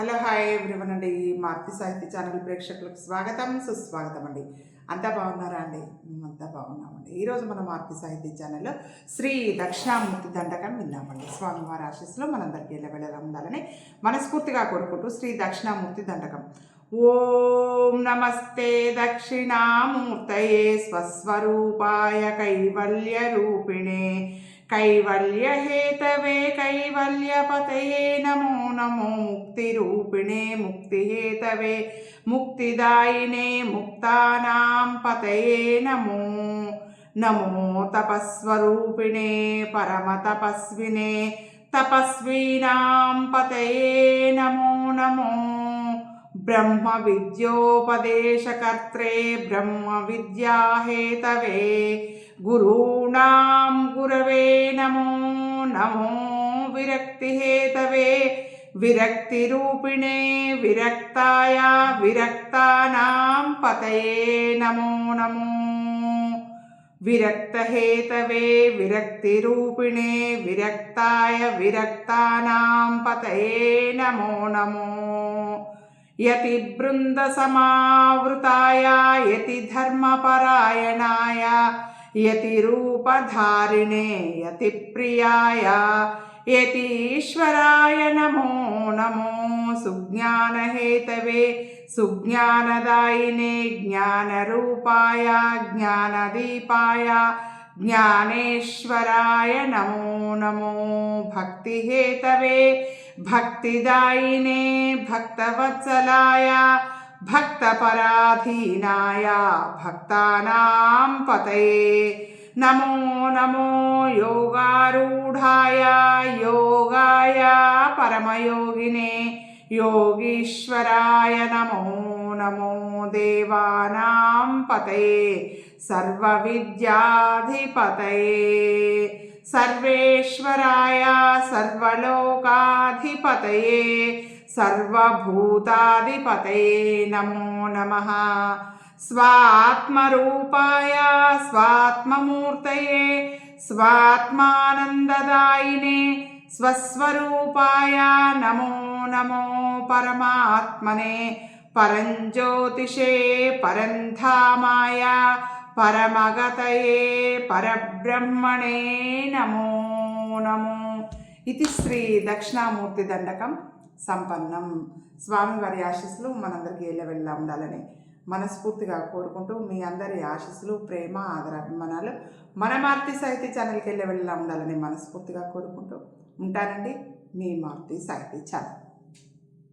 Hello hi everyone అండి. మారుతి సాహిత్య channel ప్రేక్షకులకు స్వాగతం సుస్వాగతం అండి. అంతా బాగున్నారా అండి? మేమంతా బాగున్నామండి. ఈరోజు మన మారుతి సాహిత్య ఛానల్లో శ్రీ దక్షిణామూర్తి దండకం విన్నామండి. స్వామివారి ఆశీస్సులో మనందరికీ వెళ్ళ ఉండాలని మనస్ఫూర్తిగా కోరుకుంటూ శ్రీ దక్షిణామూర్తి దండకం. ఓం నమస్తే దక్షిణామూర్తయే స్వస్వరూపాయ కైవల్య రూపిణే कैवल्यहेतवे कैवल्यपतये नमो नमो मुक्तिरूपिणे मुक्तिहेतवे मुक्तिदायिने मुक्तानां पतये नमो नमो तपस्वरूपिणे परमतपस्विने तपस्वीनां पतये नमो नमो ब्रह्मविद्योपदेशकर्त्रे ब्रह्मविद्याहेतवे गुरूणां गुरवे नमो नमो विरक्तिहेतवे विरक्तिरूपिणे विरक्ताय विरक्तानां पतये नमो नमो विरक्तहेतवे विरक्तिरूपिणे विरक्ताय विरक्तानां पतये नमो नमो यतिवृन्दसमावृताय यतिधर्मपरायणाय यतिरूपधारिणे यतिप्रियाय यतीश्वराय नमो नमो सुज्ञानहेतवे सुज्ञानदायिने ज्ञानरूपाय ज्ञानदीपाय ज्ञानेश्वराय नमो नमो भक्तिहेतवे भक्तिदायिने भक्तवत्सलाय भक्तपराधीनाय भक्तानां पतये नमो नमो योगारूढाय योगाय परमयोगिने योगीश्वराय नमो नमो देवानां पतये सर्वविद्याधिपतये सर्वेश्वराय सर्वलोकाधिपतये सर्वभूताधिपतये नमो नमः स्वात्मरूपाय स्वात्ममूर्तये स्वात्मानन्ददायिने स्वस्वरूपाय नमो नमो परमात्मने परञ्ज्योतिषे परन्धामाय परमगतये परब्रह्मणे नमो नमो इति श्री दक्षिणामूर्ति దండకం సంపన్నం. స్వామివారి ఆశీస్సులు మనందరికీ ఎల్లవెల్లా ఉండాలని మనస్ఫూర్తిగా కోరుకుంటూ మీ అందరి ఆశీస్సులు ప్రేమ ఆదరాభిమానాలు మన మారుతి సాహిత్య ఛానల్కి ఎల్లవెల్లా ఉండాలని మనస్ఫూర్తిగా కోరుకుంటూ ఉంటానండి. మీ మారుతి సాహిత్య ఛానల్.